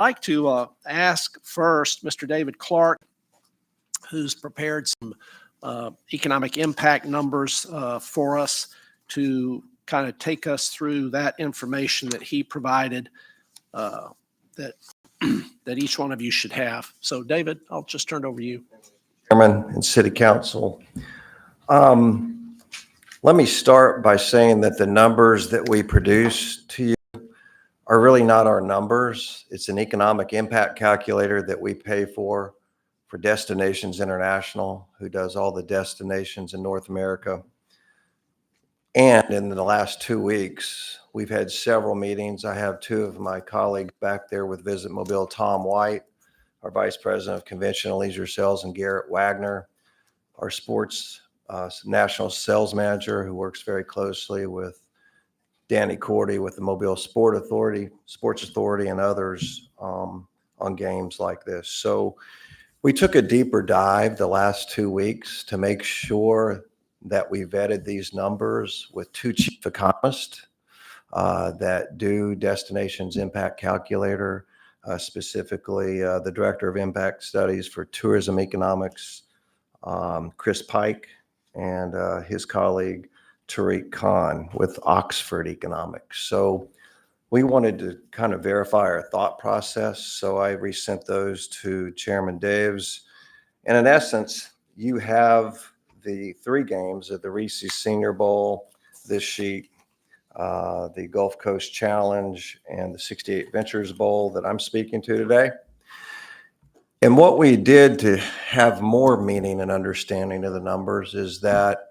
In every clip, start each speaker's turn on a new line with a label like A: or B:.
A: like to ask first Mr. David Clark, who's prepared some economic impact numbers for us, to kind of take us through that information that he provided that that each one of you should have. So, David, I'll just turn it over to you.
B: Chairman and City Council. Let me start by saying that the numbers that we produce to you are really not our numbers. It's an economic impact calculator that we pay for Destinations International, who does all the destinations in North America. And in the last 2 weeks, we've had several meetings. I have two of my colleagues back there with Visit Mobile, Tom White, our Vice President of Convention and Leisure Sales, and Garrett Wagner, our sports national sales manager, who works very closely with Danny Cordy with the Mobile Sports Authority, and others on games like this. So we took a deeper dive the last 2 weeks to make sure that we vetted these numbers with two chief economists that do Destinations Impact Calculator, specifically the Director of Impact Studies for Tourism Economics, Chris Pike, and his colleague Tariq Khan with Oxford Economics. So we wanted to kind of verify our thought process. So I resent those to Chairman Daves. And in essence, you have the three games of the Reese's Senior Bowl, this sheet, the Gulf Coast Challenge, and the 68 Ventures Bowl that I'm speaking to today. And what we did to have more meaning and understanding of the numbers is that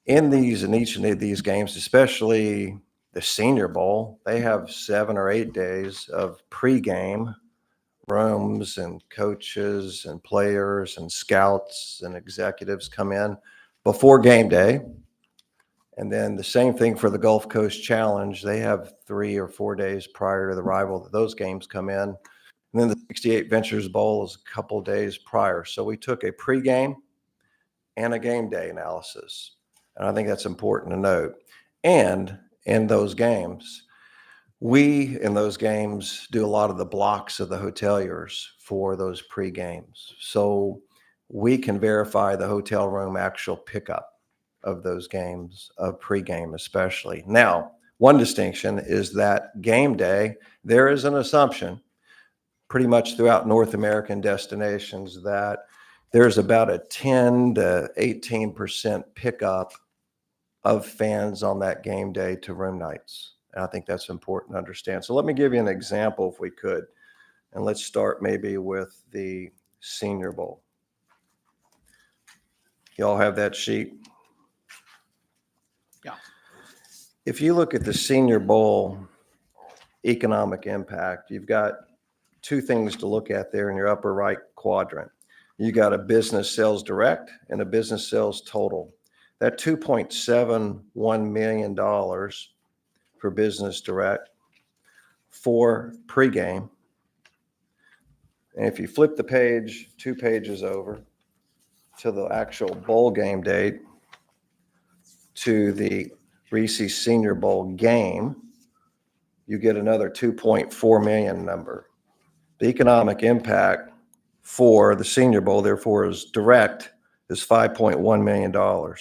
B: in each of these games, especially the Senior Bowl, they have 7 or 8 days of pregame rooms, and coaches and players and scouts and executives come in before game day. And then the same thing for the Gulf Coast Challenge. They have 3 or 4 days prior to the arrival that those games come in. And then the 68 Ventures Bowl is a couple of days prior. So we took a pregame and a game day analysis. And I think that's important to note. And in those games, we do a lot of the blocks of the hoteliers for those pre-games. So we can verify the hotel room actual pickup of those games, of pre-game especially. Now, one distinction is that game day, there is an assumption pretty much throughout North American destinations that there's about a 10 to 18% pickup of fans on that game day to room nights. And I think that's important to understand. So let me give you an example if we could. And let's start maybe with the Senior Bowl. Y'all have that sheet?
A: Yeah.
B: If you look at the Senior Bowl economic impact, you've got two things to look at there in your upper right quadrant. You got a business sales direct and a business sales total. That $2.71 million for business direct for pregame. And if you flip the page, 2 pages over to the actual bowl game date, to the Reese's Senior Bowl game, you get another 2.4 million number. The economic impact for the Senior Bowl, therefore, is direct, is $5.1 million. All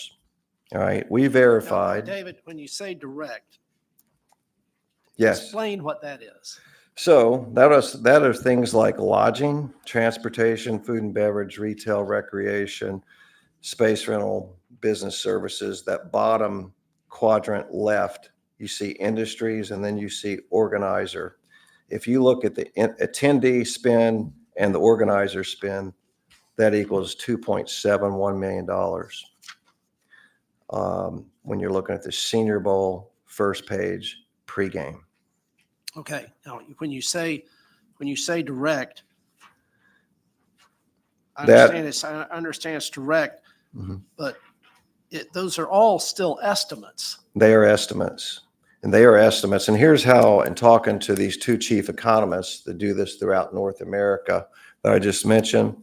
B: right, we verified.
A: Now, David, when you say direct,
B: yes,
A: explain what that is.
B: So that are things like lodging, transportation, food and beverage, retail, recreation, space rental, business services. That bottom quadrant left, you see industries, and then you see organizer. If you look at the attendee spend and the organizer spend, that equals $2.71 million. When you're looking at the Senior Bowl first page pregame.
A: Okay. Now, when you say direct, I understand it's direct, but those are all still estimates.
B: They are estimates. And they are estimates. And here's how, in talking to these two chief economists that do this throughout North America that I just mentioned,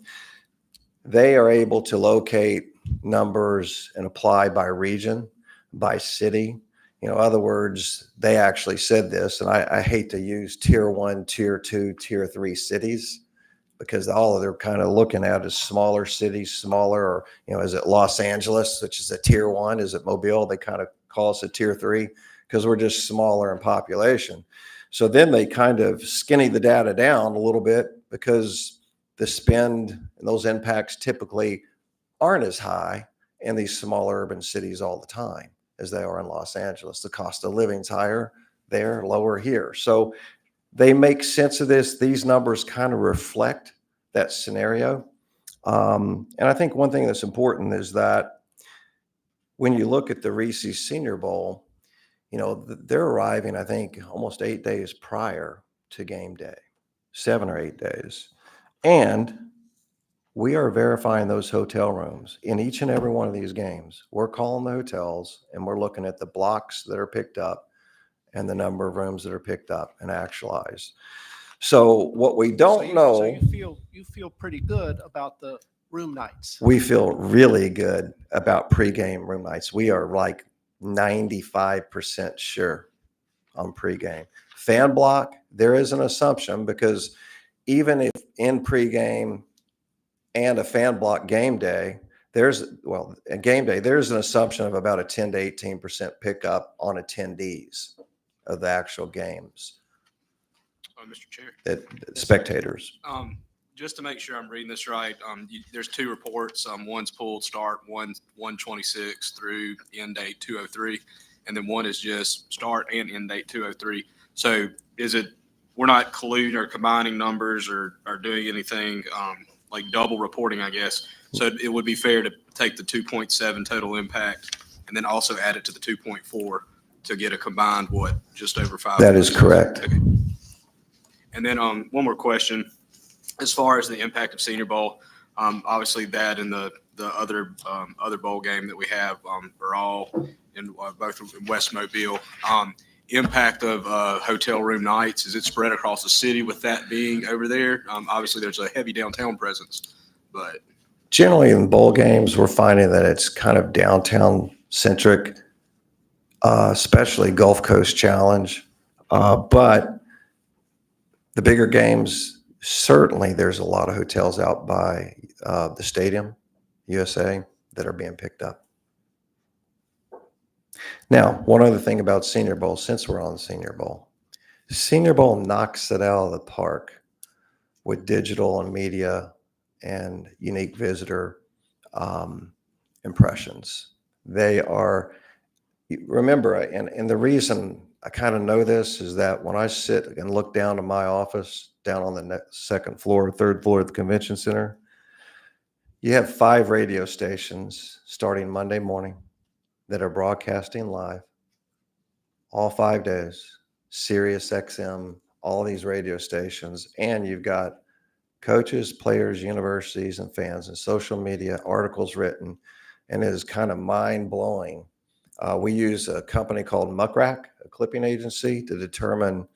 B: they are able to locate numbers and apply by region, by city, You know, other words, they actually said this, and I hate to use tier 1, tier 2, tier 3 cities, because all they're kind of looking at is smaller cities, smaller, or, you know, is it Los Angeles, which is a tier 1? Is it Mobile? They kind of call us a tier 3 because we're just smaller in population. So then they kind of skinny the data down a little bit because the spend and those impacts typically aren't as high in these smaller urban cities all the time as they are in Los Angeles. The cost of living's higher there, lower here. So they make sense of this. These numbers kind of reflect that scenario. And I think one thing that's important is that when you look at the Reese's Senior Bowl, you know, they're arriving, I think, almost 8 days prior to game day, 7 or 8 days. And we are verifying those hotel rooms in each and every one of these games. We're calling the hotels and we're looking at the blocks that are picked up and the number of rooms that are picked up and actualized. So what we don't know,
A: you feel pretty good about the room nights.
B: we feel really good about pregame room nights. We are like 95% sure on pregame. Fan block, there is an assumption, because even if in pregame and a fan block game day, a game day, there's an assumption of about a 10 to 18% pickup on attendees of the actual games,
C: Mr. Chair,
B: that spectators.
C: just to make sure I'm reading this right, there's 2 reports. One's pulled start 1/1/26 through end date 2/03, and then one is just start and end date 2/03. So is it, we're not colluding or combining numbers or doing anything like double reporting, I guess. So it would be fair to take the 2.7 total impact and then also add it to the 2.4 to get a combined, just over 5.
B: That is correct.
C: Okay. And then one more question. As far as the impact of Senior Bowl, obviously that and the other bowl game that we have are all in both in West Mobile. Impact of hotel room nights, is it spread across the city with that being over there? Obviously, there's a heavy downtown presence, but
B: Generally in bowl games, we're finding that it's kind of downtown centric, especially Gulf Coast Challenge. But the bigger games, certainly there's a lot of hotels out by the stadium, USA, that are being picked up. Now, one other thing about Senior Bowl, since we're on Senior Bowl knocks it out of the park with digital and media and unique visitor impressions. They are, remember, and the reason I kind of know this is that when I sit and look down to my office down on the second floor, third floor of the convention center, you have 5 radio stations starting Monday morning that are broadcasting live all 5 days, Sirius XM, all these radio stations, and you've got coaches, players, universities, and fans, and social media, articles written, and it is kind of mind-blowing. We use a company called Muckrack, a clipping agency, to determine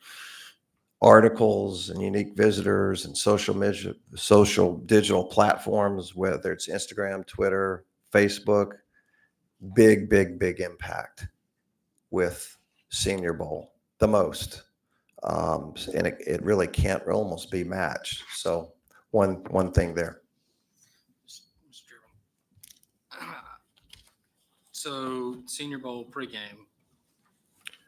B: articles and unique visitors and social digital platforms, whether it's Instagram, Twitter, Facebook. Big impact with Senior Bowl, the most. And it really can't almost be matched. So one thing there.
D: So Senior Bowl pregame.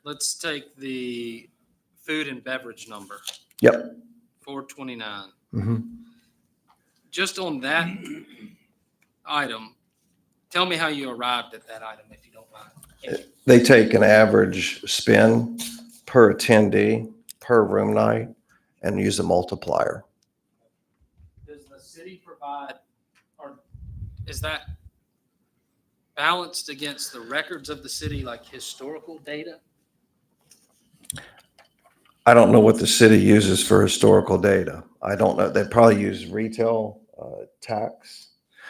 D: Let's take the food and beverage number.
B: Yep.
D: 429.
B: Mm-hmm.
D: Just on that item, tell me how you arrived at that item, if you don't mind.
B: They take an average spend per attendee, per room night, and use a multiplier.
D: Does the city provide, or is that balanced against the records of the city, like historical data?
B: I don't know what the city uses for historical data. I don't know. They probably use retail tax.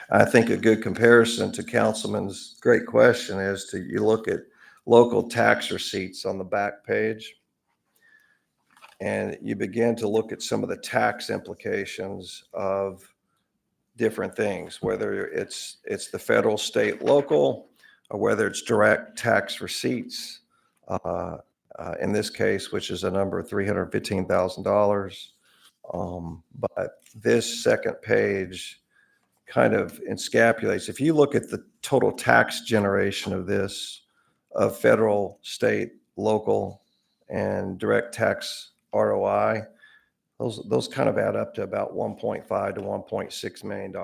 B: I think a good comparison to Councilman's great question is you look at local tax receipts on the back page, and you begin to look at some of the tax implications of different things, whether it's the federal, state, local, or whether it's direct tax receipts in this case, which is a number of $315,000. But this second page kind of encapsulates, if you look at the total tax generation of this, of federal, state, local, and direct tax ROI, those kind of add up to about $1.5 to $1.6 million.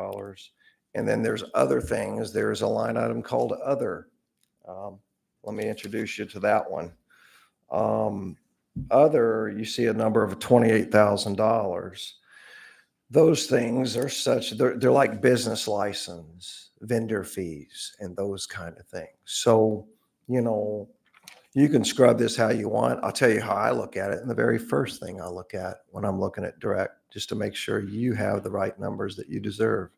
B: And then there's other things. There's a line item called other. Let me introduce you to that one. Other, you see a number of $28,000. Those things are such, they're like business license, vendor fees, and those kind of things. So, you know, you can scrub this how you want. I'll tell you how I look at it. And the very first thing I look at when I'm looking at direct, just to make sure you have the right numbers that you deserve,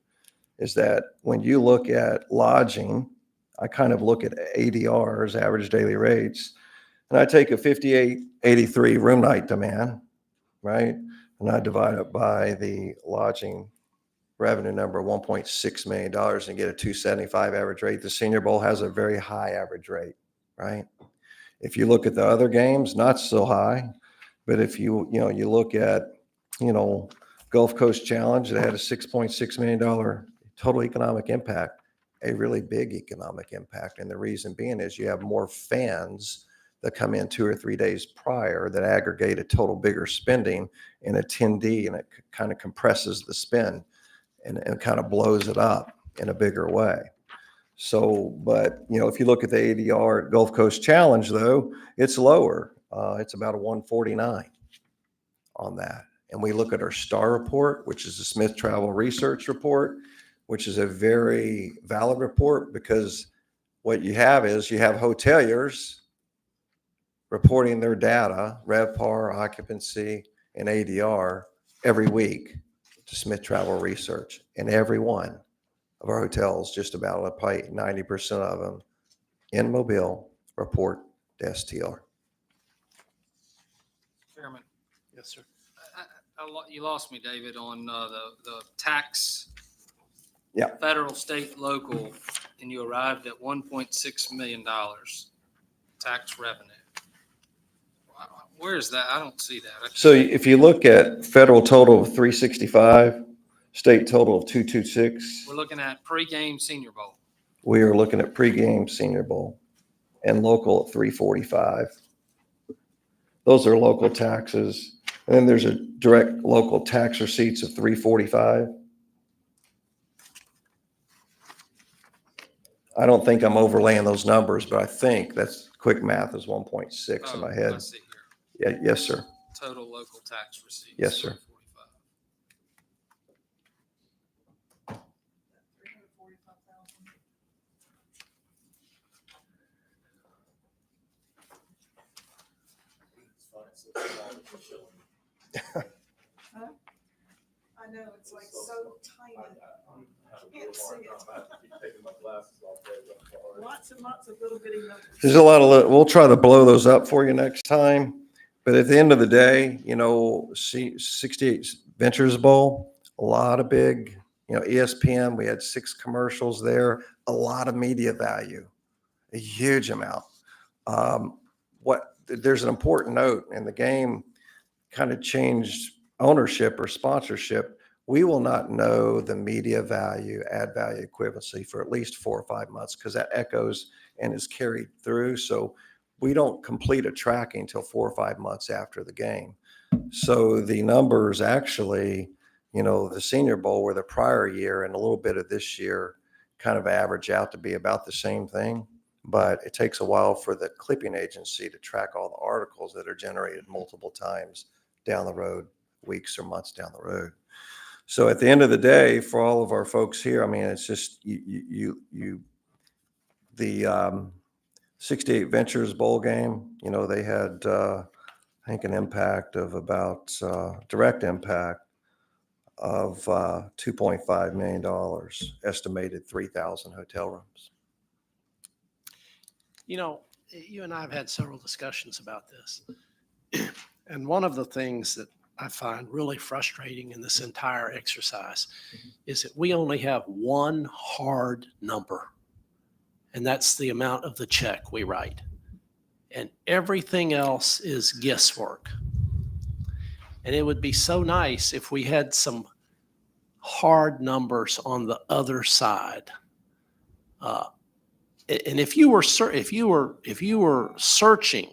B: is that when you look at lodging, I kind of look at ADRs, average daily rates, and I take a 5883 room night demand, right? And I divide it by the lodging revenue number of $1.6 million and get a 275 average rate. The Senior Bowl has a very high average rate, right? If you look at the other games, not so high, but if you look at, Gulf Coast Challenge that had a $6.6 million total economic impact, a really big economic impact. And the reason being is you have more fans that come in 2 or 3 days prior that aggregate a total bigger spending in attendee, and it kind of compresses the spend and kind of blows it up in a bigger way. So, but, if you look at the ADR at Gulf Coast Challenge, though, it's lower. It's about a 149 on that. And we look at our STAR report, which is the Smith Travel Research Report, which is a very valid report, because what you have is you have hoteliers reporting their data, RevPAR, occupancy, and ADR every week to Smith Travel Research. And every one of our hotels, just about probably 90% of them in Mobile, report to STR.
D: Chairman,
A: Yes, sir.
D: you lost me, David, on the tax.
B: Yeah.
D: Federal, state, local, and you arrived at $1.6 million tax revenue. Where is that? I don't see that.
B: So if you look at federal total of 365, state total of 226,
D: We're looking at pre-game Senior Bowl.
B: we are looking at pregame Senior Bowl, and local at 345. Those are local taxes. And then there's a direct local tax receipts of 345. I don't think I'm overlaying those numbers, but I think that's quick math is 1.6 in my
D: I
B: head.
D: see here.
B: Yeah, yes, sir.
D: Total local tax receipts.
B: Yes, sir.
D: 45,000.
E: I know, it's like so tiny. Can't see it. Lots and lots of little bitty numbers.
B: There's a lot of, we'll try to blow those up for you next time. But at the end of the day, 68 Ventures Bowl, a lot of big, ESPN, we had 6 commercials there, a lot of media value, a huge amount. There's an important note, and the game kind of changed ownership or sponsorship. We will not know the media value, ad value equivalency for at least 4 or 5 months, because that echoes and is carried through. So we don't complete a tracking until 4 or 5 months after the game. So the numbers actually, the Senior Bowl were the prior year and a little bit of this year kind of average out to be about the same thing. But it takes a while for the clipping agency to track all the articles that are generated multiple times down the road, weeks or months down the road. So at the end of the day, for all of our folks here, I mean, it's just the 68 Ventures Bowl game, they had, I think, an impact of about, direct impact of $2.5 million, estimated 3,000 hotel rooms.
A: You and I have had several discussions about this. And one of the things that I find really frustrating in this entire exercise is that we only have one hard number, and that's the amount of the check we write. and everything else is guesswork. And it would be so nice if we had some hard numbers on the other side. And if you were searching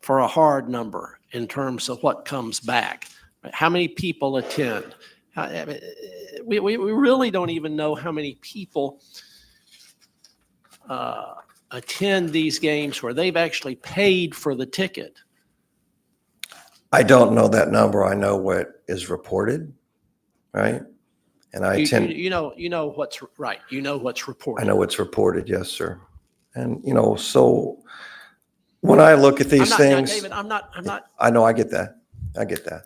A: for a hard number in terms of what comes back, how many people attend? We really don't even know how many people attend these games where they've actually paid for the ticket.
B: I don't know that number. I know what is reported, right? And I tend,
A: You know what's right. You know what's reported.
B: I know what's reported. Yes, sir. And, so when I look at these things,
A: David, I'm not.
B: I know, I get that. I get that.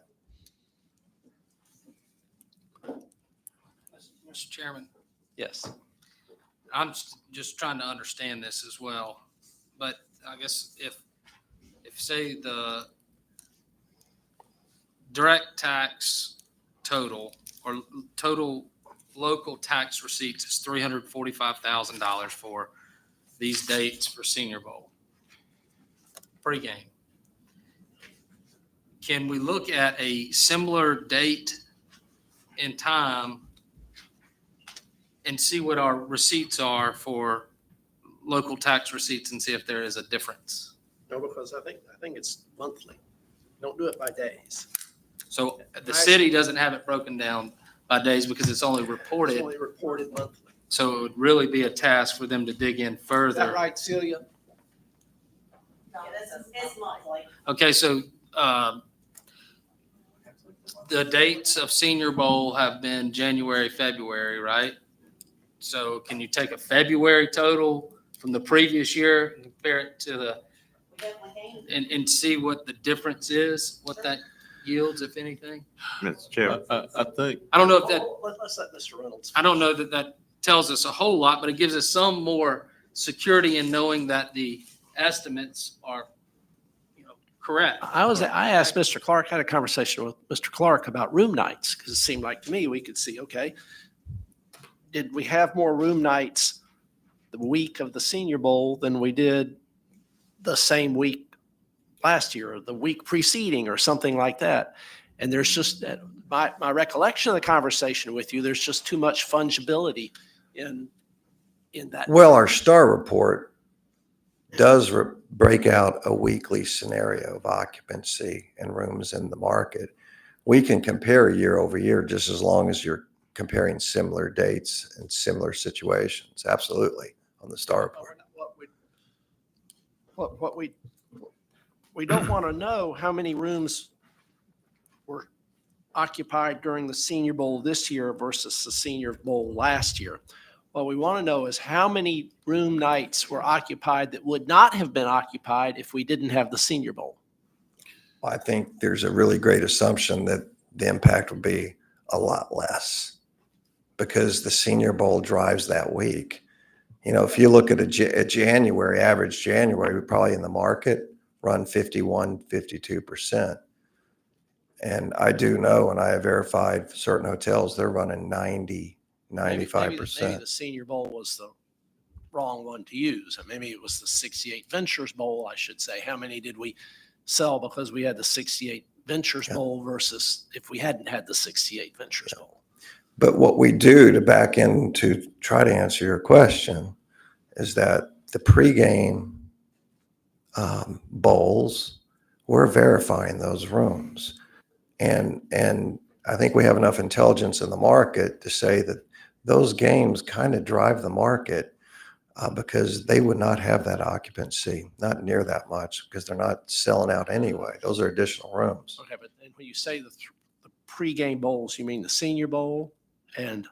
D: Mr. Chairman,
A: Yes.
D: I'm just trying to understand this as well. But I guess if say the direct tax total or total local tax receipts is $345,000 for these dates for Senior Bowl pregame. Can we look at a similar date in time and see what our receipts are for local tax receipts and see if there is a difference?
A: No, because I think it's monthly. Don't do it by days.
D: So the city doesn't have it broken down by days because it's only
A: It's
D: reported.
A: only reported monthly.
D: So it would really be a task for them to dig in
A: Is that
D: further.
A: right, Celia?
E: It's monthly.
D: Okay, so the dates of Senior Bowl have been January, February, right? So can you take a February total from the previous year and compare it to the,
E: Definitely can.
D: and see what the difference is, what that yields, if anything?
F: Mr. Chairman.
G: I think,
D: I don't know if that,
A: Let's let Mr. Reynolds.
D: I don't know that that tells us a whole lot, but it gives us some more security in knowing that the estimates are, correct.
A: I asked Mr. Clark, had a conversation with Mr. Clark about room nights, because it seemed like to me we could see, okay, did we have more room nights the week of the Senior Bowl than we did the same week last year or the week preceding or something like that? And there's just, my recollection of the conversation with you, there's just too much fungibility in that.
B: Well, our STAR report does break out a weekly scenario of occupancy and rooms in the market. We can compare year over year just as long as you're comparing similar dates and similar situations. Absolutely, on the STAR report.
A: What we don't want to know how many rooms were occupied during the Senior Bowl this year versus the Senior Bowl last year. What we want to know is how many room nights were occupied that would not have been occupied if we didn't have the Senior Bowl.
B: I think there's a really great assumption that the impact would be a lot less because the Senior Bowl drives that week. If you look at a January, average January, we probably in the market run 51, 52%. And I do know, and I have verified certain hotels, they're running 90, 95%.
A: Maybe the Senior Bowl was the wrong one to use. And maybe it was the 68 Ventures Bowl, I should say. How many did we sell because we had the 68 Ventures Bowl versus if we hadn't had the 68 Ventures Bowl?
B: But what we do to back in to try to answer your question is that the pregame bowls, we're verifying those rooms. And I think we have enough intelligence in the market to say that those games kind of drive the market because they would not have that occupancy, not near that much, because they're not selling out anyway. Those are additional rooms.
A: Okay, but then when you say the pregame bowls, you mean the Senior Bowl and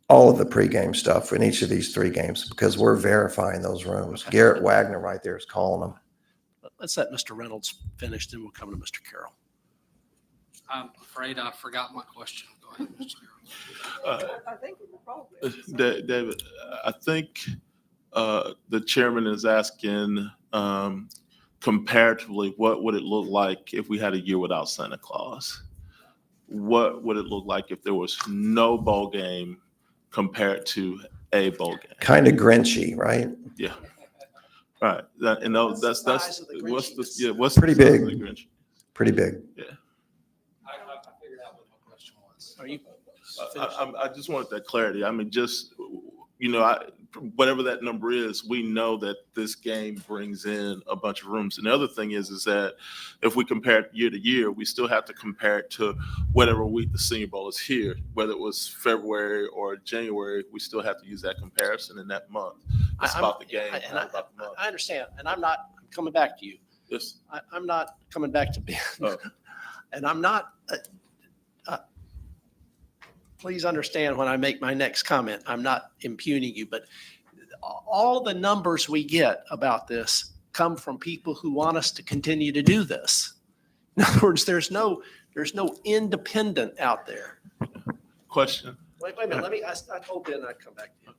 B: All of the pregame stuff in each of these three games because we're verifying those rooms. Garrett Wagner right there is calling them.
A: let's let Mr. Reynolds finish, then we'll come to Mr. Carroll.
D: I'm afraid I forgot my question. Go ahead, Mr. Carroll.
E: I think it probably.
G: David, I think the chairman is asking comparatively, what would it look like if we had a year without Santa Claus? What would it look like if there was no bowl game compared to a bowl game?
B: Kind of Grinchy, right?
G: Yeah. Right. And
A: What's the
G: that's
A: size of the
G: what's the
A: Grinchies?
G: yeah what's
B: Pretty
G: the size
B: big.
G: of the Grinch?
B: Pretty big.
D: I figured out what my question was.
A: Are you?
G: I just wanted that clarity. I mean, just, whatever that number is, we know that this game brings in a bunch of rooms. And the other thing is that if we compare it year to year, we still have to compare it to whatever week the Senior Bowl is here, whether it was February or January, we still have to use that comparison in that month. It's about the game,
A: And
G: not about the month.
A: I understand, and I'm coming back to you.
G: Yes.
A: I'm not coming back to Ben.
G: Oh.
A: And I'm not, please understand when I make my next comment, I'm not impugning you, but all the numbers we get about this come from people who want us to continue to do this. In other words, there's no independent out there.
G: Question.
A: Wait a minute, I told Ben I'd come back to you.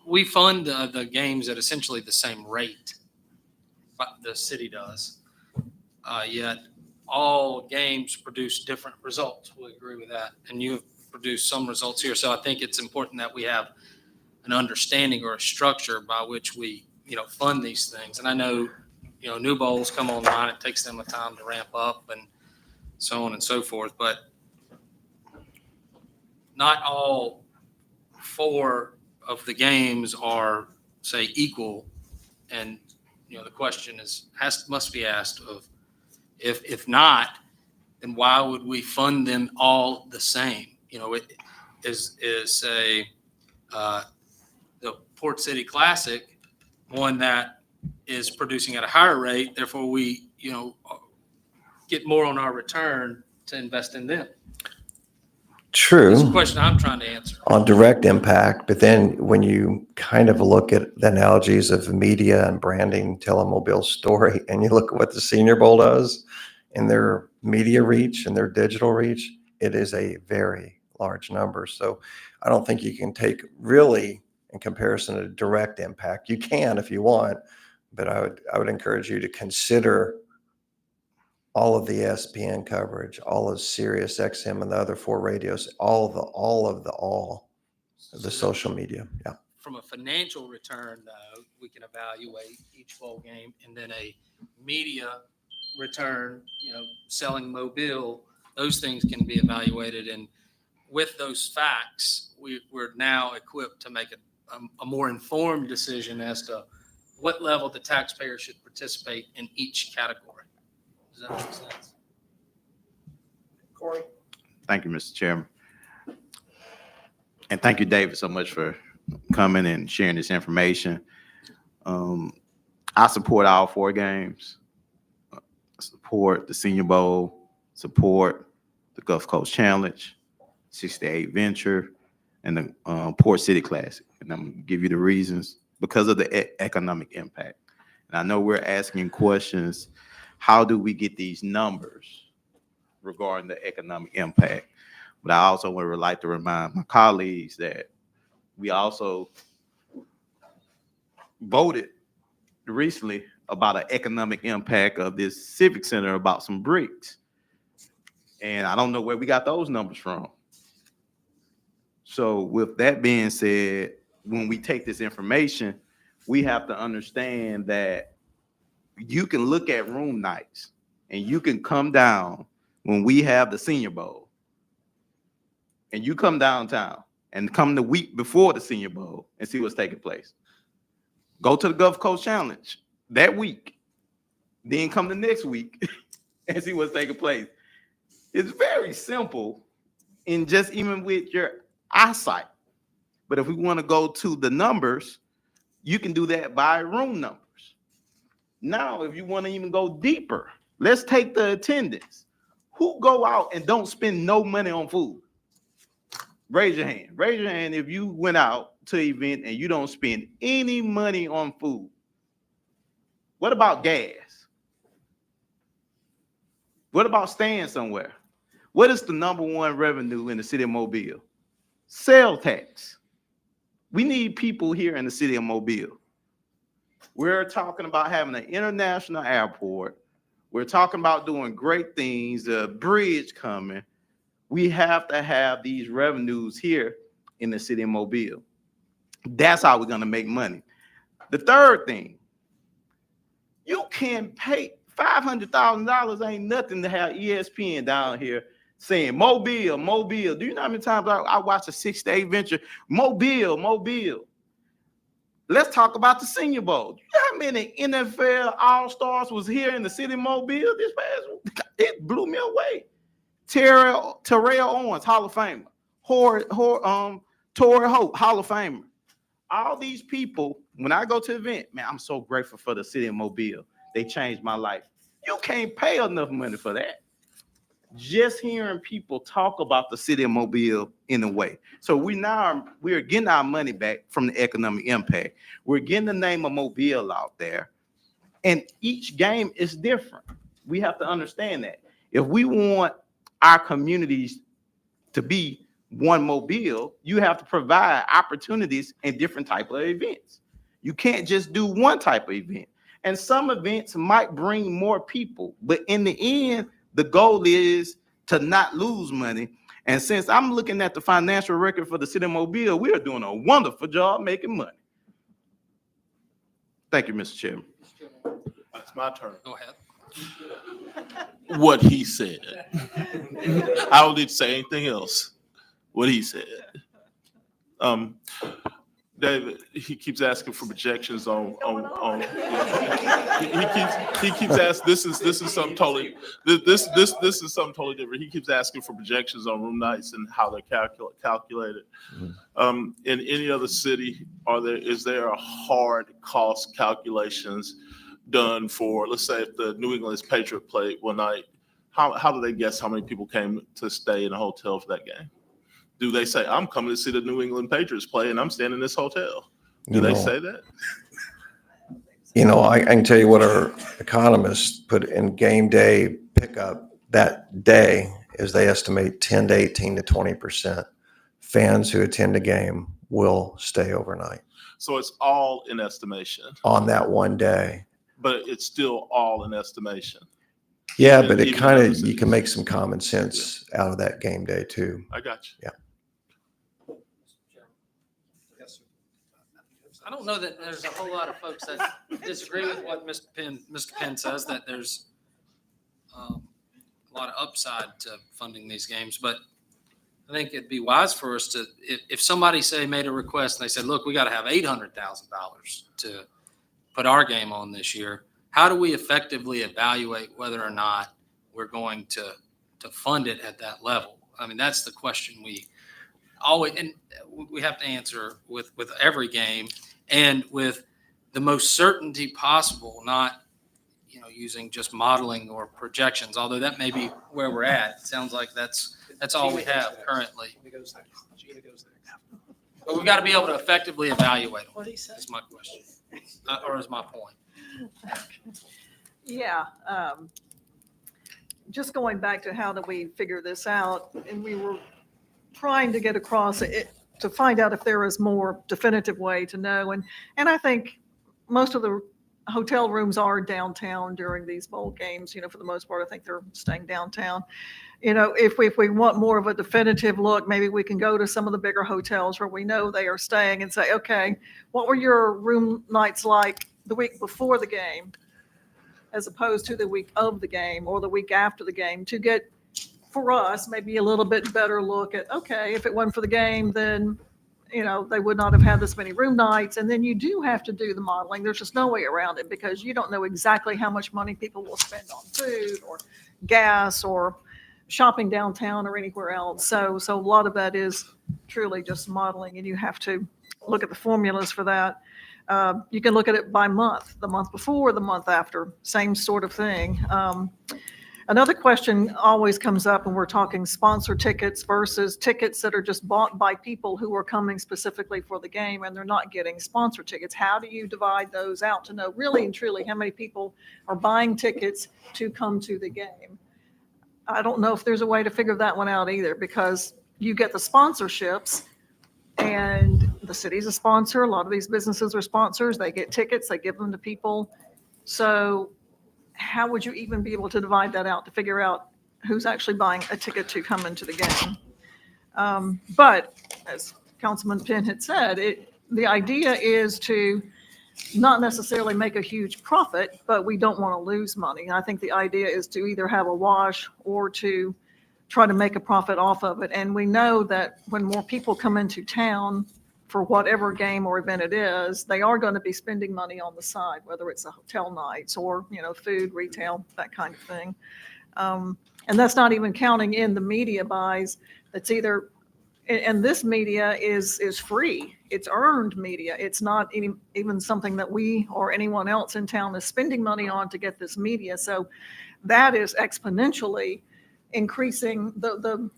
D: We fund the games at essentially the same rate, but the city does. Yet all games produce different results. We agree with that. And you have produced some results here. So I think it's important that we have an understanding or a structure by which we, fund these things. And I know, new bowls come online. It takes them a time to ramp up and so on and so forth. But not all 4 of the games are, say, equal. And, the question must be asked of, if not, then why would we fund them all the same? It is the Port City Classic, one that is producing at a higher rate. Therefore, we, get more on our return to invest in them.
B: True.
D: It's a question I'm trying to answer.
B: On direct impact, but then when you kind of look at the analogies of media and branding, tell a mobile story, and you look at what the Senior Bowl does in their media reach and their digital reach, it is a very large number. So I don't think you can take really in comparison to direct impact. You can if you want, but I would encourage you to consider all of the ESPN coverage, all of Sirius XM and the other 4 radios, all of the social media. Yeah.
D: From a financial return, though, we can evaluate each bowl game, and then a media return, selling Mobile, those things can be evaluated. And with those facts, we're now equipped to make a more informed decision as to what level the taxpayer should participate in each category. Does that make sense?
A: Corey?
F: Thank you, Mr. Chairman. And thank you, David, so much for coming and sharing this information. I support all 4 games. Support the Senior Bowl, support the Gulf Coast Challenge, 68 Venture, and the Port City Classic. And I'm going to give you the reasons because of the economic impact. And I know we're asking questions, how do we get these numbers regarding the economic impact? But I also would like to remind my colleagues that we also voted recently about an economic impact of this civic center about some bricks. And I don't know where we got those numbers from. So with that being said, when we take this information, we have to understand that you can look at room nights and you can come down when we have the Senior Bowl and you come downtown and come the week before the Senior Bowl and see what's taking place. Go to the Gulf Coast Challenge that week, then come the next week and see what's taking place. It's very simple in just even with your eyesight. But if we want to go to the numbers, you can do that by room numbers. Now, if you want to even go deeper, let's take the attendance. Who go out and don't spend no money on food? Raise your hand. Raise your hand if you went out to an event and you don't spend any money on food. What about gas? What about staying somewhere? What is the number 1 revenue in the city of Mobile? Sales tax. We need people here in the city of Mobile. We're talking about having an international airport. We're talking about doing great things, a bridge coming. We have to have these revenues here in the city of Mobile. That's how we're going to make money. The third thing, you can pay $500,000 ain't nothing to have ESPN down here saying Mobile, Mobile. Do you know how many times I watched a 6-day venture? Mobile, Mobile. Let's talk about the Senior Bowl. You know how many NFL All-Stars was here in the city of Mobile this past week? It blew me away. Terrell Owens, Hall of Famer. Torrey Hope, Hall of Famer. All these people, when I go to the event, man, I'm so grateful for the city of Mobile. They changed my life. You can't pay enough money for that. Just hearing people talk about the city of Mobile in a way. So we're getting our money back from the economic impact. We're getting the name of Mobile out there. And each game is different. We have to understand that. If we want our communities to be one Mobile, you have to provide opportunities in different type of events. You can't just do one type of event. And some events might bring more people, but in the end, the goal is to not lose money. And since I'm looking at the financial record for the city of Mobile, we are doing a wonderful job making money. Thank you, Mr. Chairman.
G: It's my turn.
D: Go ahead.
G: What he said. I don't need to say anything else. What he said. David, he keeps asking for projections on he keeps asking. This is something totally this is something totally different. He keeps asking for projections on room nights and how they're calculated. In any other city, is there a hard cost calculations done for, let's say, if the New England's Patriot played one night, how do they guess how many people came to stay in a hotel for that game? Do they say, I'm coming to see the New England Patriots play and I'm staying in this hotel? Do they say that?
B: I can tell you what our economists put in game day pickup that day is they estimate 10 to 18 to 20% fans who attend a game will stay overnight
G: So it's all in estimation,
B: on that one day.
G: but it's still all in estimation.
B: Yeah,
G: And
B: but it
G: even
B: kind
G: other
B: of, you
G: cities.
B: can make some common sense out of that game day too.
G: I got you.
D: I don't know that there's a whole lot of folks that disagree with what Mr. Penn says, that there's a lot of upside to funding these games, but I think it'd be wise for us to, if somebody say made a request and they said, look, we got to have $800,000 to put our game on this year, how do we effectively evaluate whether or not we're going to fund it at that level? I mean, that's the question we always, and we have to answer with every game and with the most certainty possible, not, using just modeling or projections, although that may be where we're at. It sounds like that's all we have currently. But we've got to be able to effectively evaluate them, is my question, or is my point.
E: Yeah, just going back to how do we figure this out, and we were trying to get across it to find out if there is more definitive way to know. And I think most of the hotel rooms are downtown during these bowl games. For the most part, I think they're staying downtown. If we want more of a definitive look, maybe we can go to some of the bigger hotels where we know they are staying and say, okay, what were your room nights like the week before the game, as opposed to the week of the game or the week after the game, to get, for us, maybe a little bit better look at, okay, if it wasn't for the game, then, they would not have had this many room nights. And then you do have to do the modeling. There's just no way around it because you don't know exactly how much money people will spend on food or gas or shopping downtown or anywhere else. So a lot of that is truly just modeling, and you have to look at the formulas for that. You can look at it by month, the month before, the month after, same sort of thing. Another question always comes up when we're talking sponsor tickets versus tickets that are just bought by people who are coming specifically for the game and they're not getting sponsor tickets. How do you divide those out to know really and truly how many people are buying tickets to come to the game? I don't know if there's a way to figure that one out either, because you get the sponsorships and the city's a sponsor. A lot of these businesses are sponsors. They get tickets, they give them to people. So how would you even be able to divide that out to figure out who's actually buying a ticket to come into the game? But as Councilman Penn had said, the idea is to not necessarily make a huge profit, but we don't want to lose money. And I think the idea is to either have a wash or to try to make a profit off of it. And we know that when more people come into town for whatever game or event it is, they are going to be spending money on the side, whether it's a hotel nights or, food, retail, that kind of thing. And that's not even counting in the media buys. That's either, and this media is free. It's earned media. It's not even something that we or anyone else in town is spending money on to get this media. So that is exponentially increasing the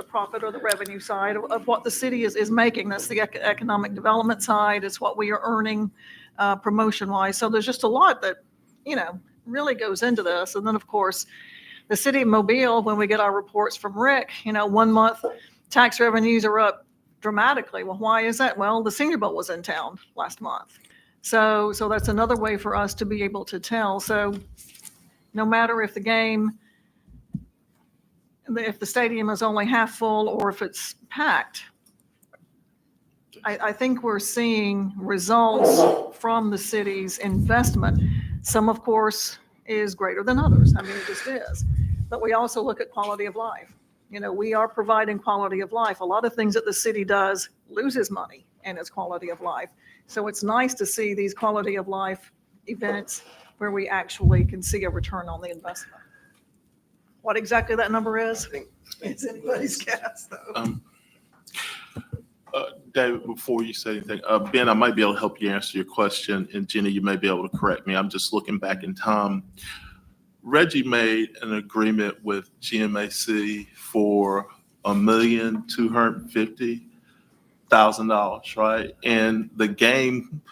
E: profit or the revenue side of what the city is making. That's the economic development side. It's what we are earning promotion wise. So there's just a lot that, really goes into this. And then of course, the city of Mobile, when we get our reports from Rick, 1 month tax revenues are up dramatically. Well, why is that? Well, the Senior Bowl was in town last month. So that's another way for us to be able to tell. So no matter if the stadium is only half full or if it's packed, I think we're seeing results from the city's investment. Some, of course, is greater than others. I mean, it just is. But we also look at quality of life. We are providing quality of life. A lot of things that the city does loses money in its quality of life. So it's nice to see these quality of life events where we actually can see a return on the investment. What exactly that number is, it's anybody's guess, though.
G: David, before you say anything, Ben, I might be able to help you answer your question, and Jenny, you may be able to correct me. I'm just looking back in time. Reggie made an agreement with GMAC for $1,250,000, right? And the game,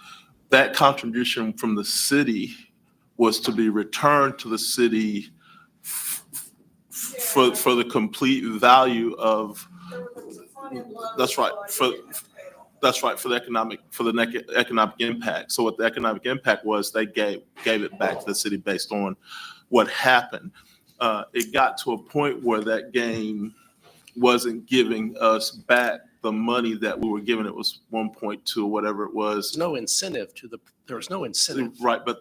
G: that contribution from the city was to be returned to the city for the complete value of. That's right. That's right, for the economic impact. So what the economic impact was, they gave it back to the city based on what happened. It got to a point where that game wasn't giving us back the money that we were given. It was 1.2 or whatever it was.
A: There was no incentive.
G: Right, but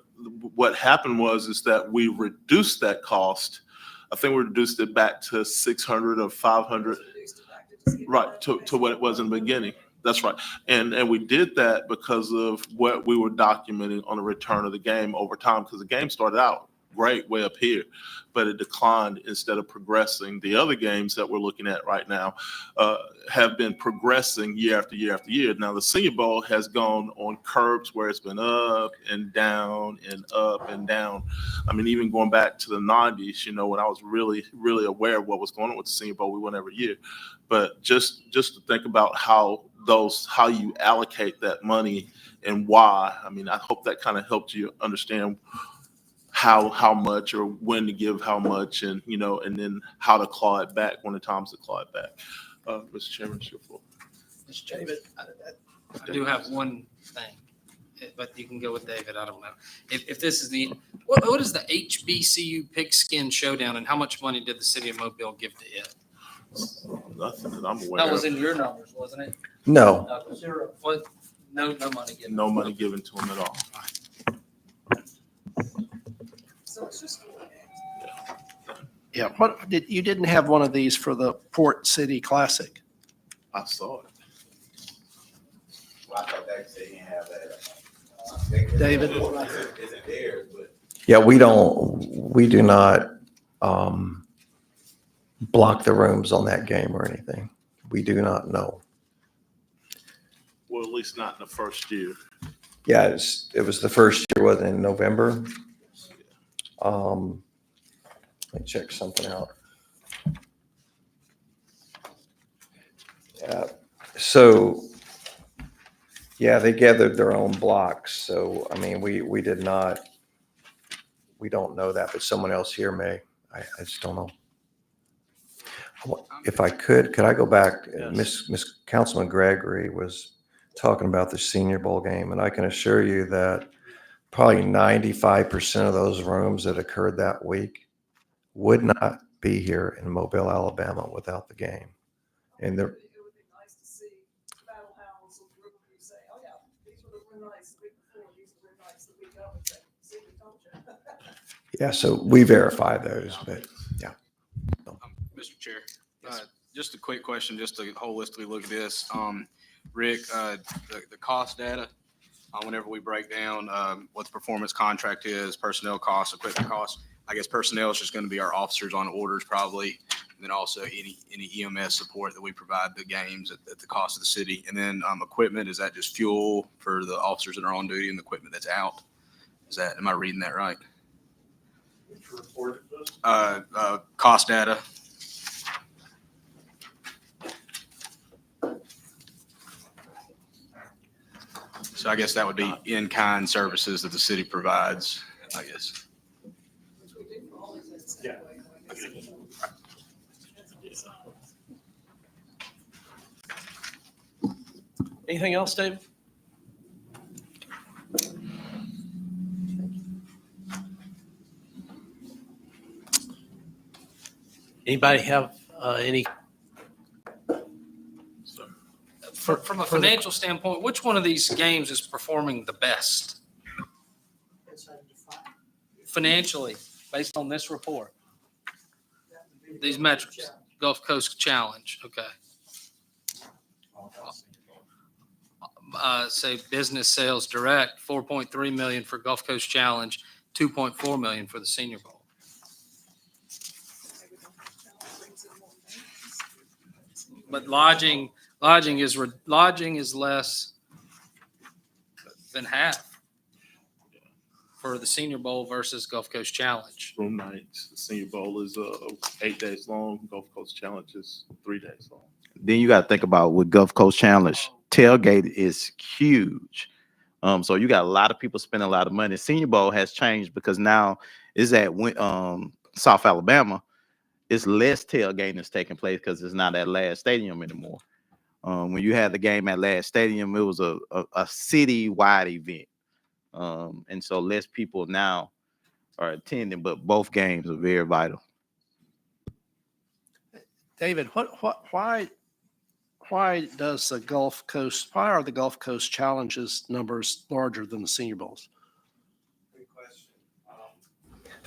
G: what happened is that we reduced that cost. I think we reduced it back to 600 or 500. Right, to what it was in the beginning. That's right. And we did that because of what we were documenting on the return of the game over time, because the game started out great way up here, but it declined instead of progressing. The other games that we're looking at right now have been progressing year after year after year. Now, the Senior Bowl has gone on curves where it's been up and down and up and down. I mean, even going back to the 90s, when I was really, really aware of what was going on with the Senior Bowl, we went every year. But just to think about how you allocate that money and why. I mean, I hope that kind of helped you understand how much or when to give how much, and and then how to claw it back when the time's to claw it back. Mr. Chairman, it's your floor.
A: Mr. David,
D: I do have one thing, but you can go with David. I don't know. If this is what is the HBCU Pigskin Showdown, and how much money did the city of Mobile give to it?
G: Nothing that I'm aware
D: That was
G: of.
D: in your numbers, wasn't it?
B: No,
D: No money given.
G: No money given to them at all.
E: So it's just.
A: yeah, you didn't have one of these for the Port City Classic?
G: I saw it.
H: Well, I thought they said you have that.
A: David?
H: Isn't theirs, but.
B: yeah, we do not block the rooms on that game or anything. We do not know.
G: Well, at least not in the first year.
B: Yeah, it was the first year, wasn't it, in November? Let me check something out. Yeah, so, yeah, they gathered their own blocks. So, I mean, we don't know that, but someone else here may. I just don't know. If I could I go back?
A: Yes.
B: Miss Councilman Gregory was talking about the Senior Bowl game, and I can assure you that probably 95% of those rooms that occurred that week would not be here in Mobile, Alabama without the game. And
E: It would be nice to see Battle Hounds say, oh yeah, these were the nice
B: Yeah, so we verify those, but
C: Mr. Chair, just a quick question, just to holistically look at this. Rick, the cost data, whenever we break down what the performance contract is, personnel costs, equipment costs, I guess personnel is just going to be our officers on orders probably, and then also any EMS support that we provide the games at the cost of the city. And then equipment, is that just fuel for the officers that are on duty and the equipment that's out? Am I reading that right? Cost data. So I guess that would be in-kind services that the city provides, I guess.
A: Anything else, David? Anybody have any?
D: From a financial standpoint, which one of these games is performing the best financially, based on this report? These metrics, Gulf Coast Challenge, okay. Say business sales direct, 4.3 million for Gulf Coast Challenge, 2.4 million for the Senior Bowl. But lodging is less than half for the Senior Bowl versus Gulf Coast Challenge.
G: Room nights, the Senior Bowl is 8 days long, Gulf Coast Challenge is 3 days long.
F: Then you got to think about with Gulf Coast Challenge, tailgate is huge. So you got a lot of people spending a lot of money. Senior Bowl has changed because now is at South Alabama. It's less tailgating that's taking place because it's not at Last Stadium anymore. When you had the game at Last Stadium, it was a city-wide event. And so less people now are attending, but both games are very vital.
A: David, why does the Gulf Coast, why are the Gulf Coast Challenges numbers larger than the Senior Bowls?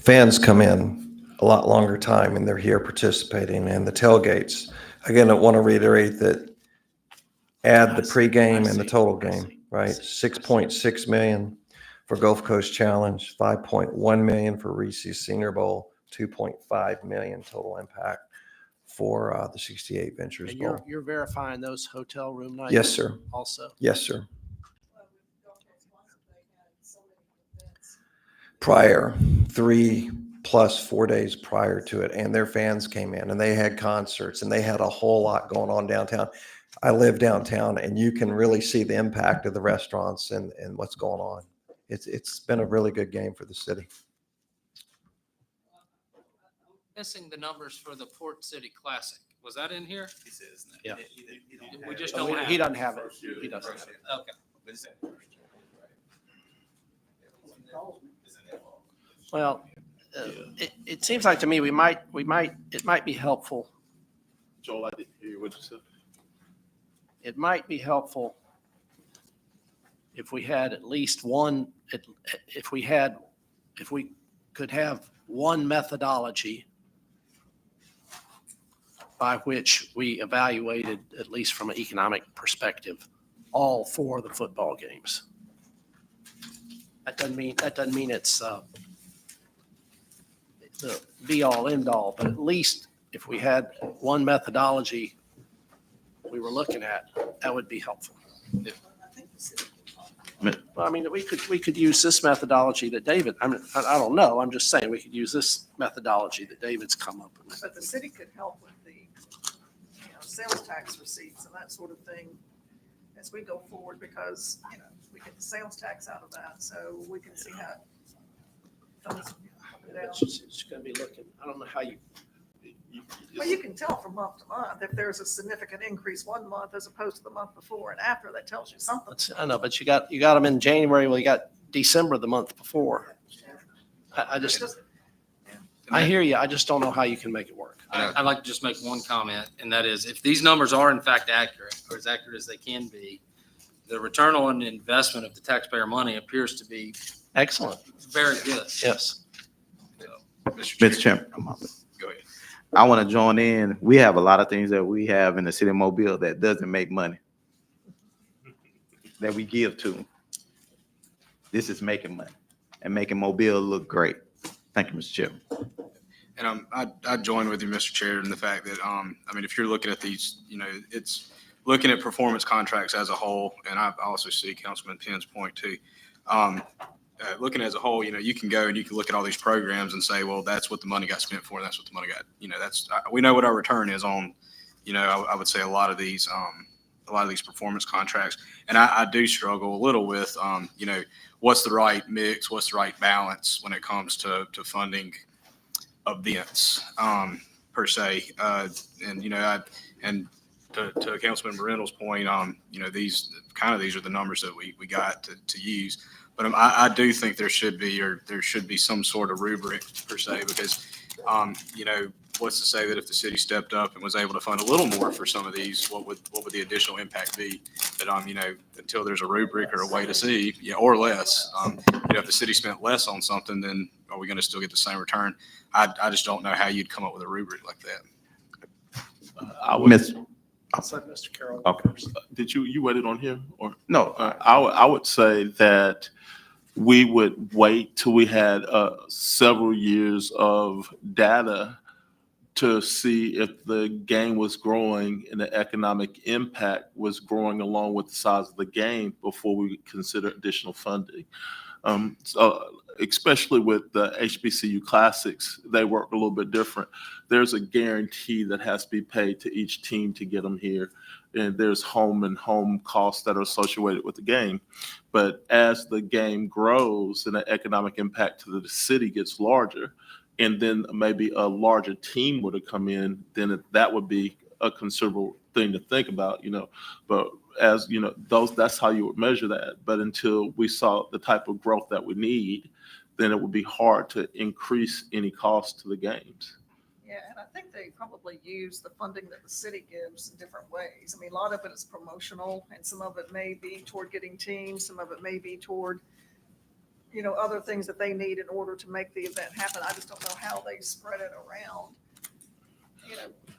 B: fans come in a lot longer time and they're here participating, and the tailgates. Again, I want to reiterate that add the pregame and the total game, right? 6.6 million for Gulf Coast Challenge, 5.1 million for Reese's Senior Bowl, 2.5 million total impact for the 68 Ventures
A: And
B: Bowl.
A: you're verifying those hotel room nights?
B: Yes, sir.
A: Also?
B: Yes, sir. Prior, 3+4 days prior to it, and their fans came in and they had concerts and they had a whole lot going on downtown. I live downtown and you can really see the impact of the restaurants and what's going on. It's been a really good game for the city.
D: Missing the numbers for the Port City Classic. Was that in here?
H: He says. no.
A: Yeah.
D: We just
A: Oh,
D: don't have
A: he
D: it.
A: doesn't have it. He doesn't have it.
D: Okay.
H: It's in there, right?
A: Well, it seems like to me it might be helpful.
G: Joel, I didn't hear what you said.
A: It might be helpful if we had at least one, if we could have one methodology by which we evaluated, at least from an economic perspective, all four of the football games. That doesn't mean it's the be all end all, but at least if we had one methodology we were looking at, that would be helpful. Well, I mean, we could use this methodology that David, I don't know, I'm just saying we could use this methodology that David's come up with.
E: But the city could help with the, sales tax receipts and that sort of thing as we go forward, because, we get the sales tax out of that, so we can see how.
A: It's going to be looking, I don't know how you,
E: Well, you can tell from month to month if there's a significant increase one month as opposed to the month before and after. That tells you something.
A: I know, but you got them in January, well, you got December the month before. I hear you, I just don't know how you can make it work.
D: I'd like to just make one comment, and that is, if these numbers are in fact accurate, or as accurate as they can be, the return on investment of the taxpayer money appears to be
A: Excellent,
D: very good.
A: yes.
F: Mr. Chairman,
C: Go ahead.
F: I want to join in. We have a lot of things that we have in the city of Mobile that doesn't make money, that we give to. This is making money and making Mobile look great. Thank you, Mr. Chairman.
C: And I join with you, Mr. Chair, in the fact that, I mean, if you're looking at these, it's looking at performance contracts as a whole, and I also see Councilman Penn's point too. Looking as a whole, you can go and you can look at all these programs and say, well, that's what the money got spent for. And that's what the money got, we know what our return is on, I would say a lot of these performance contracts. And I do struggle a little with, what's the right mix, what's the right balance when it comes to funding events, per se. And to Councilman Reynolds' point, these are the numbers that we got to use. But I do think there should be some sort of rubric per se, because, what's to say that if the city stepped up and was able to fund a little more for some of these, what would the additional impact be? But, until there's a rubric or a way to see, or less, if the city spent less on something, then are we going to still get the same return? I just don't know how you'd come up with a rubric like that.
G: I would,
A: I'll let Mr. Carroll.
F: Okay.
G: did you waited on here or?
F: No,
G: I would say that we would wait till we had several years of data to see if the game was growing and the economic impact was growing along with the size of the game before we consider additional funding. Especially with the HBCU Classics, they work a little bit different. There's a guarantee that has to be paid to each team to get them here. And there's home costs that are associated with the game. But as the game grows and the economic impact to the city gets larger, and then maybe a larger team were to come in, then that would be a considerable thing to think about, But as that's how you would measure that. But until we saw the type of growth that we need, then it would be hard to increase any cost to the games.
E: Yeah, and I think they probably use the funding that the city gives in different ways. I mean, a lot of it is promotional, and some of it may be toward getting teams, some of it may be toward, other things that they need in order to make the event happen. I just don't know how they spread it around.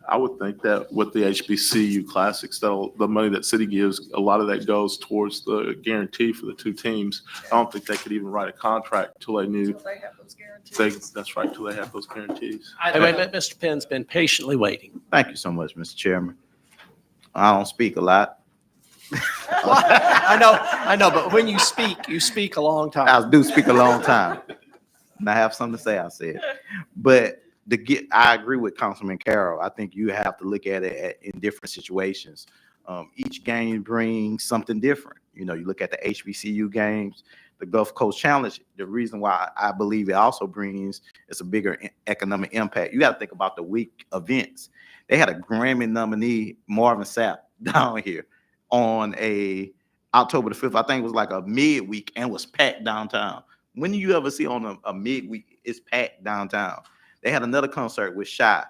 G: I would think that with the HBCU Classics, the money that city gives, a lot of that goes towards the guarantee for the two teams. I don't think they could even write a contract till they knew.
E: Until they have those guarantees.
G: That's right, till they have those guarantees.
A: Wait, Mr. Penn's been patiently waiting.
F: thank you so much, Mr. Chairman. I don't speak a lot.
A: I know, but when you speak a long time.
F: I do speak a long time. And I have something to say, I said. But I agree with Councilman Carroll. I think you have to look at it in different situations. Each game brings something different. You look at the HBCU games, the Gulf Coast Challenge. The reason why I believe it also brings is a bigger economic impact. You got to think about the week events. They had a Grammy nominee, Marvin Sapp, down here on October the 5th. I think it was like a midweek and was packed downtown. When do you ever see on a midweek it's packed downtown? They had another concert with Shy,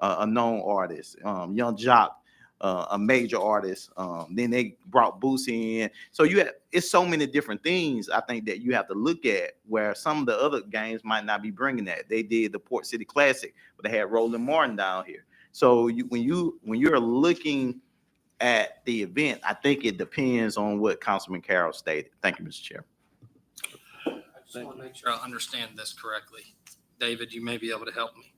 F: a known artist, Young Jock, a major artist. Then they brought Boosie in. So it's so many different things I think that you have to look at, where some of the other games might not be bringing that. They did the Port City Classic, but they had Roland Martin down here. So when you're looking at the event, I think it depends on what Councilman Carroll stated. Thank you, Mr. Chair.
D: I just want to make sure I understand this correctly. David, you may be able to help me.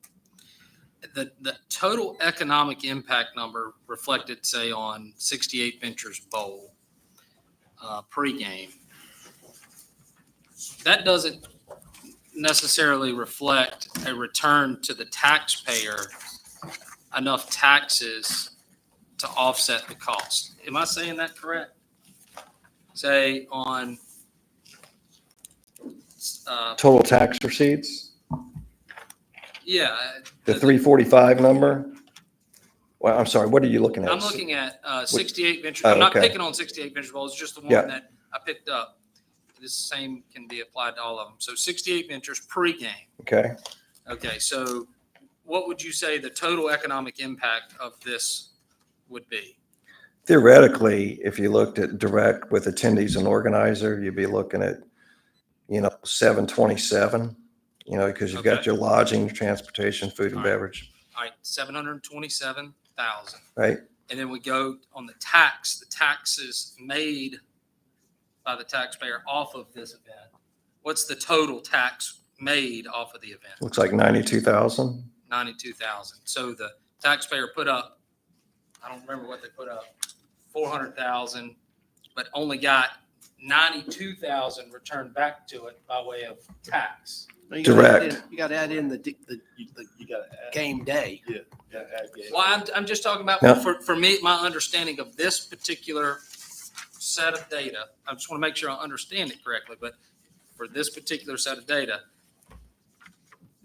D: The total economic impact number reflected, say, on 68 Ventures Bowl pregame, that doesn't necessarily reflect a return to the taxpayer enough taxes to offset the cost. Am I saying that correct? Say on
B: Total tax receipts,
D: yeah.
B: the 345 number. Well, I'm sorry, what are you looking at?
D: I'm looking at 68 Venture. I'm not
B: okay.
D: picking on 68 Venture Bowl. It's just the one
B: Yeah.
D: that I picked up. This same can be applied to all of them. So 68 Ventures pregame.
B: Okay,
D: Okay, so what would you say the total economic impact of this would be?
B: theoretically, if you looked at direct with attendees and organizer, you'd be looking at, 727 you know, because you've got
D: Okay.
B: your lodging, your transportation, food and
D: All right.
B: beverage,
D: All right, 727,000.
B: right?
D: And then we go on the taxes made by the taxpayer off of this event. What's the total tax made off of the event?
B: Looks like 92,000.
D: 92,000. So the taxpayer put up, I don't remember what they put up, 400,000, but only got 92,000 returned back to it by way of tax.
A: You gotta add
B: Direct.
A: in- You got to add in the
G: You gotta add.
A: game day.
G: Yeah. Gotta add game.
D: Well, I'm just talking about,
B: Yeah.
D: for me, my understanding of this particular set of data, I just want to make sure I understand it correctly, but for this particular set of data,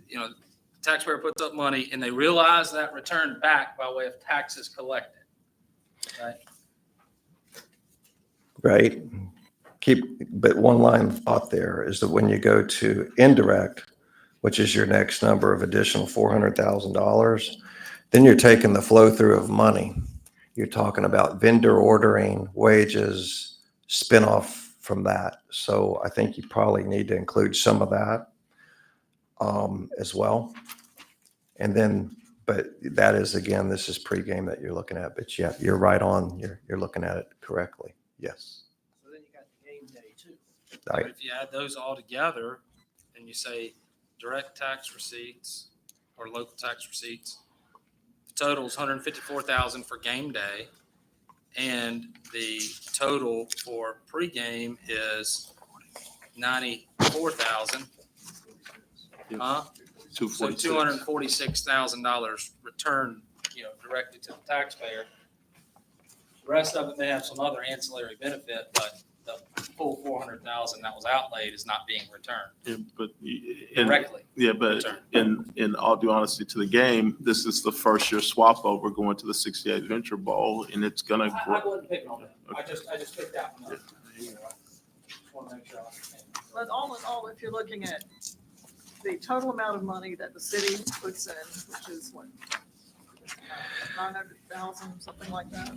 D: you know, taxpayer puts up money and they realize that return back by way of taxes collected. Right?
B: Right? But one line of thought there is that when you go to indirect, which is your next number of additional $400,000, then you're taking the flow through of money. You're talking about vendor ordering, wages, spin-off from that. So I think you probably need to include some of that as well. And then, but that is, again, this is pregame that you're looking at, but yeah, you're right on. You're looking at it correctly. Yes.
A: So then you got the game day too.
B: Right.
D: If you add those all together and you say direct tax receipts or local tax receipts, the total is 154,000 for game day. And the total for pregame is 94,000. Huh? So $246,000 returned, directly to the taxpayer. The rest of it may have some other ancillary benefit, but the full 400,000 that was outlaid is not being returned
G: Yeah, but
D: directly.
G: yeah, but
D: Return.
G: in all due honesty to the game, this is the first year swap over going to the 68 Venture Bowl, and it's gonna
D: I
G: grow.
D: wasn't picking on that. I just picked that one up. Just want to make sure I understand.
E: But all in all, if you're looking at the total amount of money that the city puts in, which is what, 900,000, something like that. I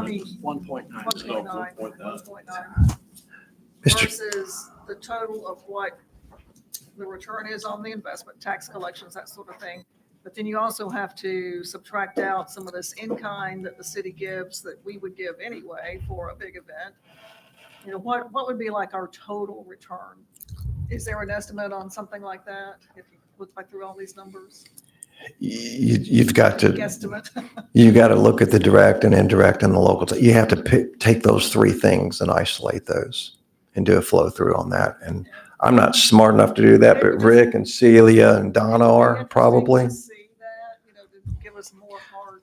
E: mean,
A: 1.9.
E: 1.9
B: Mr.
E: versus the total of what the return is on the investment, tax collections, that sort of thing. But then you also have to subtract out some of this in-kind that the city gives that we would give anyway for a big event. What would be like our total return? Is there an estimate on something like that? If you look back through all these numbers,
B: You've got to,
E: guesstimate.
B: you got to look at the direct and indirect and the local. You have to take those three things and isolate those and do a flow through on that. And I'm not smart enough to do that, but Rick and Celia and Donna are probably.
E: Interesting to see that, to give us a more hard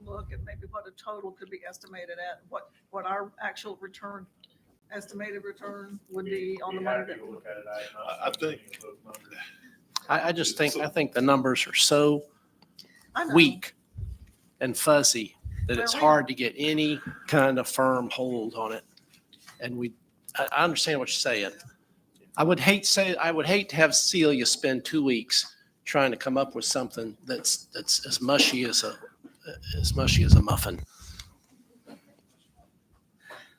E: look at maybe what a total could be estimated at, what our actual return, estimated return would be on the money that.
G: I think.
A: I think the numbers are so
E: I know.
A: weak and fuzzy that it's
E: Well,
A: hard to get any kind of firm hold on it. And I understand what you're saying. I would hate to have Celia spend 2 weeks trying to come up with something that's as mushy as a muffin.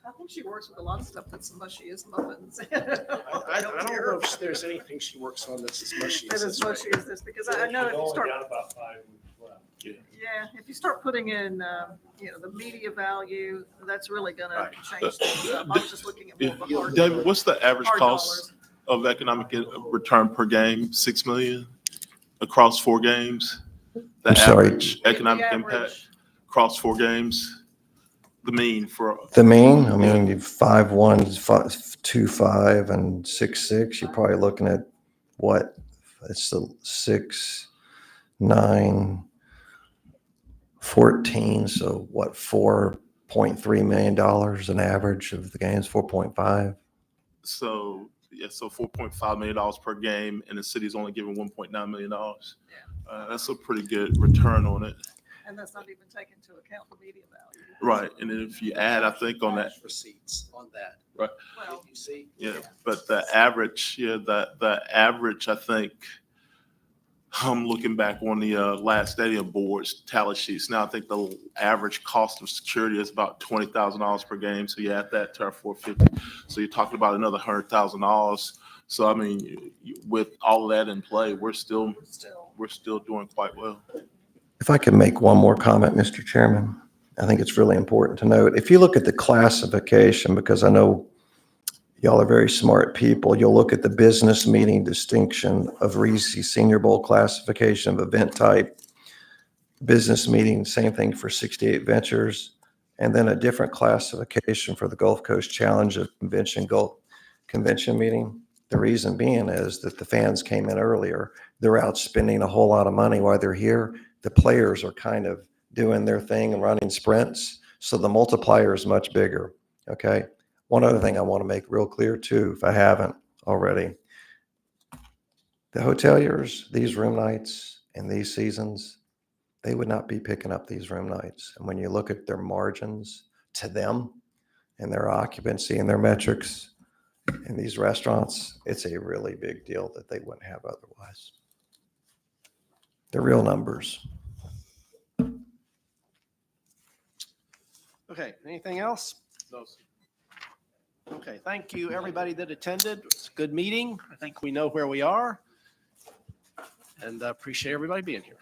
E: I think she works with a lot of stuff that's mushy as muffins.
A: I don't know if there's anything she works on that's as mushy
E: That
A: as
E: is
A: this.
E: mushy as this, because I know if you start, if you start putting in, the media value, that's really gonna change things up. I was just looking at more of a hard.
G: David, what's the average
E: hard
G: cost
E: dollars.
G: of economic return per game? 6 million across 4 games? The
B: I'm sorry.
G: average economic
E: The
G: impact
E: average.
G: across 4 games? The mean for,
B: The mean, I mean, 5'1", 5'2", and 6'6", you're probably looking at what? It's the 6, 9, 14. So what, $4.3 million an average of the games, 4.5.
G: so $4.5 million per game, and the city's only giving $1.9 million. That's a pretty good return on it.
E: And that's not even taking into account the media value.
G: Right, and then if you add, I think on that,
A: Receipts on that.
E: Well,
A: You see?
G: yeah, but the average, the average, I think, I'm looking back on the last stadium board's tally sheets. Now I think the average cost of security is about $20,000 per game. So you add that to our 450. So you're talking about another $100,000. So I mean, with all of that in play, we're still doing quite well.
B: If I could make one more comment, Mr. Chairman, I think it's really important to note. If you look at the classification, because I know y'all are very smart people, you'll look at the business meeting distinction of Reese Senior Bowl classification of event type, business meeting, same thing for 68 Ventures, and then a different classification for the Gulf Coast Challenge of convention meeting. The reason being is that the fans came in earlier. They're out spending a whole lot of money while they're here. The players are kind of doing their thing and running sprints. So the multiplier is much bigger. Okay. One other thing I want to make real clear too, if I haven't already, the hoteliers, these room nights and these seasons, they would not be picking up these room nights. And when you look at their margins to them and their occupancy and their metrics in these restaurants, it's a really big deal that they wouldn't have otherwise. They're real numbers.
A: Okay, anything else?
G: No, sir.
A: Okay, thank you, everybody that attended. It's a good meeting. I think we know where we are. And I appreciate everybody being here.